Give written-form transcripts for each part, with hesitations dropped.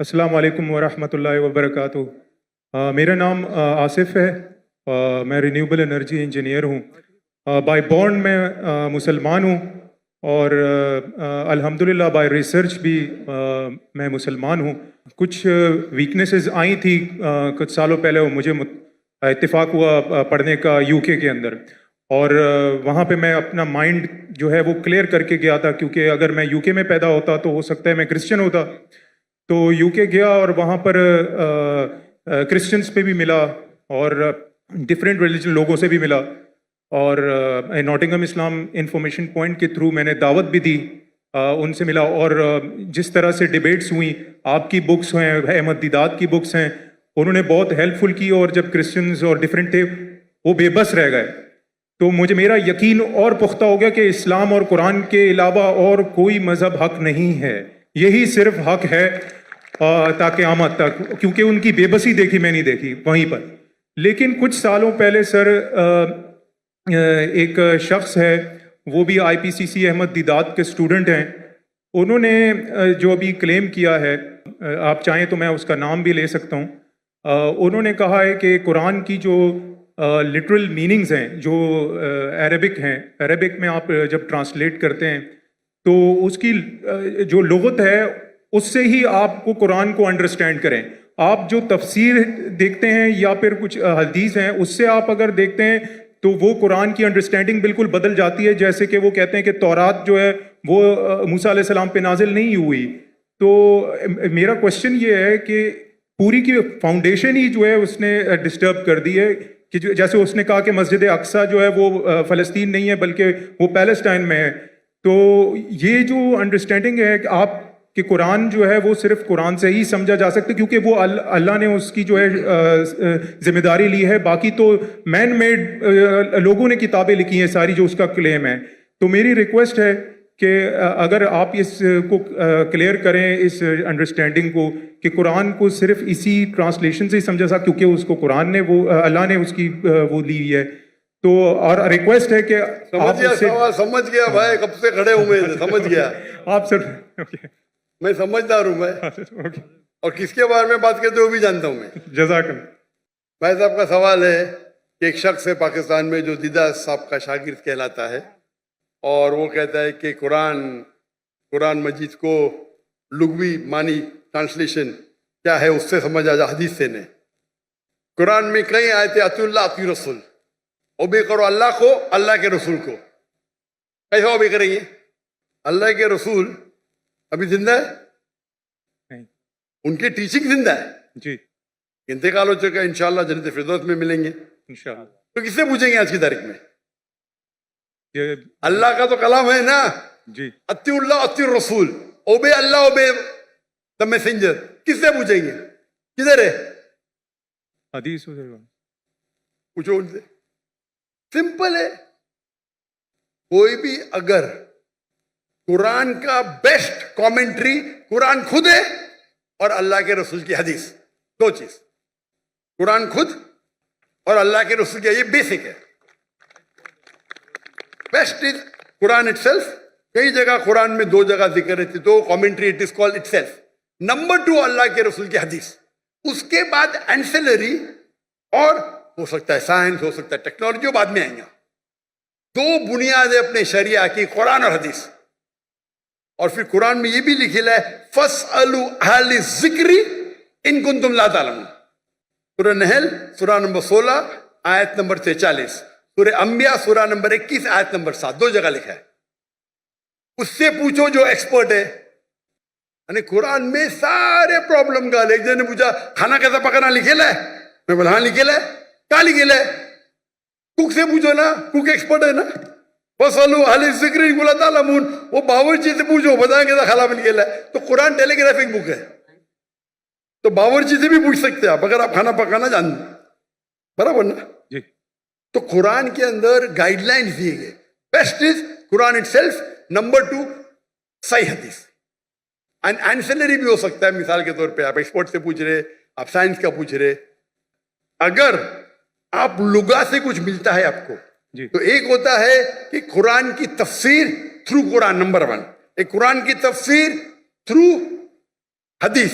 السلام علیکم ورحمۃ اللہ وبرکاتہ۔ میرا نام آصف ہے، میں رینیوبل انرجی انجینئر ہوں۔ بائی بورن میں مسلمان ہوں اور الحمدللہ بائی ریسرچ بھی میں مسلمان ہوں۔ کچھ ویکنیسز آئی تھی کچھ سالوں پہلے، وہ مجھے اتفاق ہوا پڑھنے کا یو کے اندر، اور وہاں پہ میں اپنا مائنڈ جو ہے وہ کلیئر کر کے گیا تھا، کیونکہ اگر میں یو کے میں پیدا ہوتا تو ہو سکتا ہے میں کرسچن ہوتا۔ تو یو کے گیا اور وہاں پر کرسچنس پہ بھی ملا اور ڈفرینٹ ریلیجن لوگوں سے بھی ملا، اور ناٹنگھم اسلام انفارمیشن پوائنٹ کے تھرو میں نے دعوت بھی دی، ان سے ملا، اور جس طرح سے ڈیبیٹس ہوئیں، آپ کی بکس ہیں، احمد دیدات کی بکس ہیں، انہوں نے بہت ہیلپ فل کی، اور جب کرسچنز اور ڈفرینٹ تھے وہ بے بس رہ گئے، تو میرا یقین اور پختہ ہو گیا کہ اسلام اور قرآن کے علاوہ اور کوئی مذہب حق نہیں ہے، یہی صرف حق ہے تا قیامت تک، کیونکہ ان کی بے بسی دیکھی میں نہیں دیکھی وہیں پر۔ لیکن کچھ سالوں پہلے سر ایک شخص ہے، وہ بھی آئی پی سی سی احمد دیدات کے اسٹوڈنٹ ہیں، انہوں نے جو ابھی کلیم کیا ہے، آپ چاہیں تو میں اس کا نام بھی لے سکتا ہوں، انہوں نے کہا ہے کہ قرآن کی جو لٹرل میننگز ہیں جو عربک ہیں، عربک میں آپ جب ٹرانسلیٹ کرتے ہیں تو اس کی جو لغت ہے اس سے ہی آپ کو قرآن کو انڈرسٹینڈ کریں۔ آپ جو تفسیر دیکھتے ہیں یا پھر کچھ حدیث ہیں، اس سے آپ اگر دیکھتے ہیں تو وہ قرآن کی انڈرسٹینڈنگ بالکل بدل جاتی ہے، جیسے کہ وہ کہتے ہیں کہ تورات جو ہے وہ موسیٰ علیہ السلام پہ نازل نہیں ہوئی۔ تو میرا کوشچن یہ ہے کہ پوری کی فاؤنڈیشن ہی جو ہے اس نے ڈسٹرب کر دی ہے، کہ جیسے اس نے کہا کہ مسجد اقصیٰ جو ہے وہ فلسطین نہیں ہے بلکہ وہ پیلسٹائن میں ہے۔ تو یہ جو انڈرسٹینڈنگ ہے کہ آپ کہ قرآن جو ہے وہ صرف قرآن سے ہی سمجھا جا سکتا ہے، کیونکہ وہ اللہ نے اس کی جو ہے ذمہ داری لی ہے، باقی تو مین میڈ لوگوں نے کتابیں لکھی ہیں ساری جو اس کا کلیم ہے۔ تو میری ریکویسٹ ہے کہ اگر آپ اس کو کلیئر کریں، اس انڈرسٹینڈنگ کو، کہ قرآن کو صرف اسی ٹرانسلیشن سے ہی سمجھا سکتا، کیونکہ اس کو قرآن نے اللہ نے اس کی وہ لی ہے۔ تو اور ریکویسٹ ہے کہ سمجھ گیا بھائی، کب سے کھڑے ہوئے سمجھ گیا آپ سر، میں سمجھدار ہوں میں، اور کس کے بارے میں بات کرتے ہو بھی جانتا ہوں میں۔ جزاک اللہ۔ بھائی صاحب کا سوال ہے کہ ایک شخص ہے پاکستان میں جو دیدہ صاحب کا شاگرد کہلاتا ہے، اور وہ کہتا ہے کہ قرآن مجید کو لغوی معنی ٹرانسلیشن کیا ہے اس سے سمجھ آ جا، حدیث سے نہیں۔ قرآن میں کئی آیتیں اطیعوا اللہ اطیعوا رسول، اوبے کرو اللہ کو، اللہ کے رسول کو۔ کیسے اوبے کریں گے؟ اللہ کے رسول ابھی زندہ ہے، ان کی ٹیچنگ زندہ ہے جی، انتقال ہو چکا ہے، انشاءاللہ جنت فردوس میں ملیں گے انشاءاللہ۔ تو کس سے پوچھیں گے آج کی تاریخ میں؟ اللہ کا تو کلام ہے نا، جی، اطیعوا اللہ اطیعوا الرسول، obey Allah obey the messenger, کس سے پوچھیں گے؟ کدھر ہے حدیث؟ پوچھو ان سے، سمپل ہے۔ کوئی بھی اگر قرآن کا بیسٹ کامنٹری قرآن خود ہے اور اللہ کے رسول کی حدیث، دو چیز، قرآن خود اور اللہ کے رسول کی، یہ بیسک ہے۔ Best is Quran it self, کئی جگہ قرآن میں دو جگہ ذکر ہے تو commentary it is called it self. Number 2 اللہ کے رسول کی حدیث، اس کے بعد اینسلری، اور ہو سکتا ہے سائنس، ہو سکتا ہے ٹیکنالوجی، بعد میں آئیں گا۔ دو بنیاد ہے اپنے شریعہ کی، قرآن اور حدیث۔ اور پھر قرآن میں یہ بھی لکھا ہے فَاسْأَلُوا أَهْلَ الذِّكْرِ إِن كُنتُمْ لَا تَعْلَمُونَ۔ سورہ نحل سورہ نمبر 16 آیت نمبر 46، سورہ انبیاء سورہ نمبر 21 آیت نمبر 7، دو جگہ لکھا ہے۔ اس سے پوچھو جو ایکسپرٹ ہے۔ یعنی قرآن میں سارے پرابلم کا، ایک جن نے پوچھا کھانا کیسا پکانا لکھے ہے، میں بولا ہاں لکھے ہے، کہاں لکھے ہے؟ کوک سے پوچھو نا، کوک ایکسپرٹ ہے نا۔ فَاسْأَلُوا أَهْلَ الذِّكْرِ إِن كُنتُمْ لَا تَعْلَمُونَ، وہ باورچی سے پوچھو بتائیں گے کھانا بن گیا ہے۔ تو قرآن ٹیلی گرافک بک ہے، تو باورچی سے بھی پوچھ سکتے ہیں آپ اگر آپ کھانا پکانا جانتے، برابر نا؟ جی۔ تو قرآن کے اندر گائیڈ لائنز دیے گئے، best is Quran it self, number 2 صحیح حدیث، اینڈ اینسلری بھی ہو سکتا ہے۔ مثال کے طور پہ آپ ایکسپرٹ سے پوچھ رہے، آپ سائنس کا پوچھ رہے، اگر آپ لغات سے کچھ ملتا ہے آپ کو جی، تو ایک ہوتا ہے کہ قرآن کی تفسیر تھرو قرآن، نمبر 1، ایک قرآن کی تفسیر تھرو حدیث،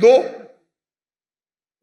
2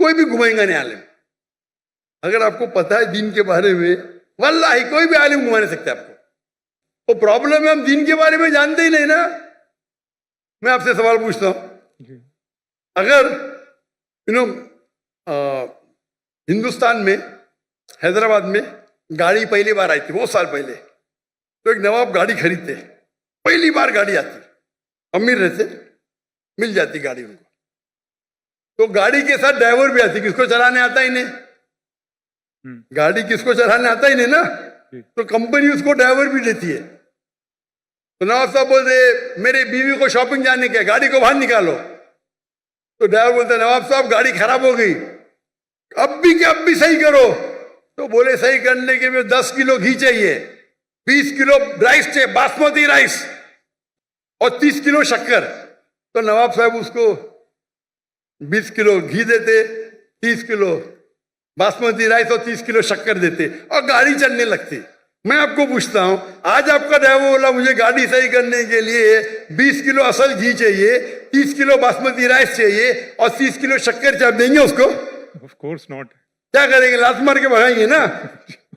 کوئی بھی گھمائیں گا نہیں عالم. اگر آپ کو پتا ہے دین کے بارے میں واللہ کوئی بھی عالم گھما نہیں سکتا آپ کو. وہ پرابلم ہے ہم دین کے بارے میں جانتے ہی نہیں نا. میں آپ سے سوال پوچھتا ہوں, اگر ہندوستان میں حیدرآباد میں گاڑی پہلی بار آئی تھی بہت سال پہلے, تو ایک نواب گاڑی خریدتے, پہلی بار گاڑی آتی, امیر رہتے, مل جاتی گاڑی ان کو, تو گاڑی کے ساتھ ڈرائیور بھی آتی. کس کو چلانے آتا ہی نہیں, گاڑی کس کو چلانے آتا ہی نہیں نا, تو کمپنی اس کو ڈرائیور بھی دیتی ہے. تو نواب صاحب بولتے میری بیوی کو شاپنگ جانے کے, گاڑی کو باہر نکالو. تو ڈرائیور بولتے نواب صاحب گاڑی خراب ہو گئی, اب بھی صحیح کرو. تو بولے صحیح کرنے کے لیے 10 کلو گھی چاہیے, 20 کلو رائس چاہیے, باسمتی رائس, اور 30 کلو شکر. تو نواب صاحب اس کو 20 کلو گھی دیتے, 30 کلو باسمتی رائس اور 30 کلو شکر دیتے, اور گاڑی چلنے لگتی. میں آپ کو پوچھتا ہوں, آج آپ کا ڈرائیور بولا مجھے گاڑی صحیح کرنے کے لیے 20 کلو اصل گھی چاہیے, 30 کلو باسمتی رائس چاہیے, اور 30 کلو شکر چاہیے, دیں گے اس کو؟ Of course not. کیا کریں گے, لات مار کے بھگائیں گے نا,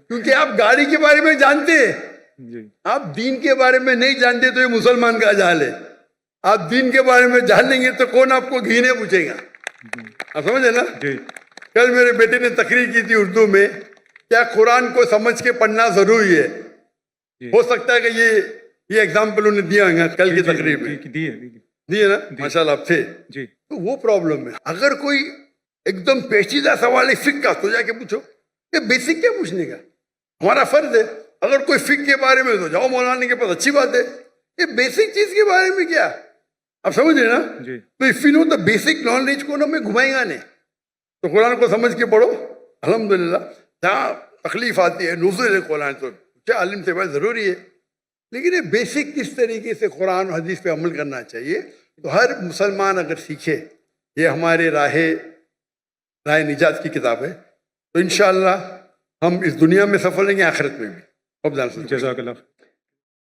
کیونکہ آپ گاڑی کے بارے میں جانتے ہیں. آپ دین کے بارے میں نہیں جانتے تو یہ مسلمان کا جہل ہے. آپ دین کے بارے میں جان لیں گے تو کون آپ کو گھی نہیں پوچھے گا. آپ سمجھے نا. کل میرے بیٹے نے تقریر کی تھی اردو میں, کیا قرآن کو سمجھ کے پڑھنا ضروری ہے. ہو سکتا ہے کہ یہ ایگزامپل انہیں دیا ہوگا کل کی تقریر میں, دیے نا, ماشاء اللہ آپ تھے. تو وہ پرابلم ہے. اگر کوئی ایک دم پیچیدہ سوال ہے فقہ کا, تو جا کے پوچھو. یہ بیسک کیا پوچھنے کا, ہمارا فرض ہے. اگر کوئی فقہ کے بارے میں تو جاؤ مولانا کے پاس, اچھی بات ہے. یہ بیسک چیز کے بارے میں کیا, آپ سمجھ رہے نا. تو if you know the basic knowledge کو نا میں گھمائیں گا نہیں. تو قرآن کو سمجھ کے پڑھو. الحمدللہ جہاں تکلیف آتی ہے نزول قرآن تو عالم سے بات ضروری ہے, لیکن یہ بیسک کس طریقے سے قرآن و حدیث پہ عمل کرنا چاہیے, تو ہر مسلمان اگر سیکھے. یہ ہمارے راہ نجات کی کتاب ہے, تو انشاءاللہ ہم اس دنیا میں سفل رہیں گے, آخرت میں بھی. جزاک اللہ.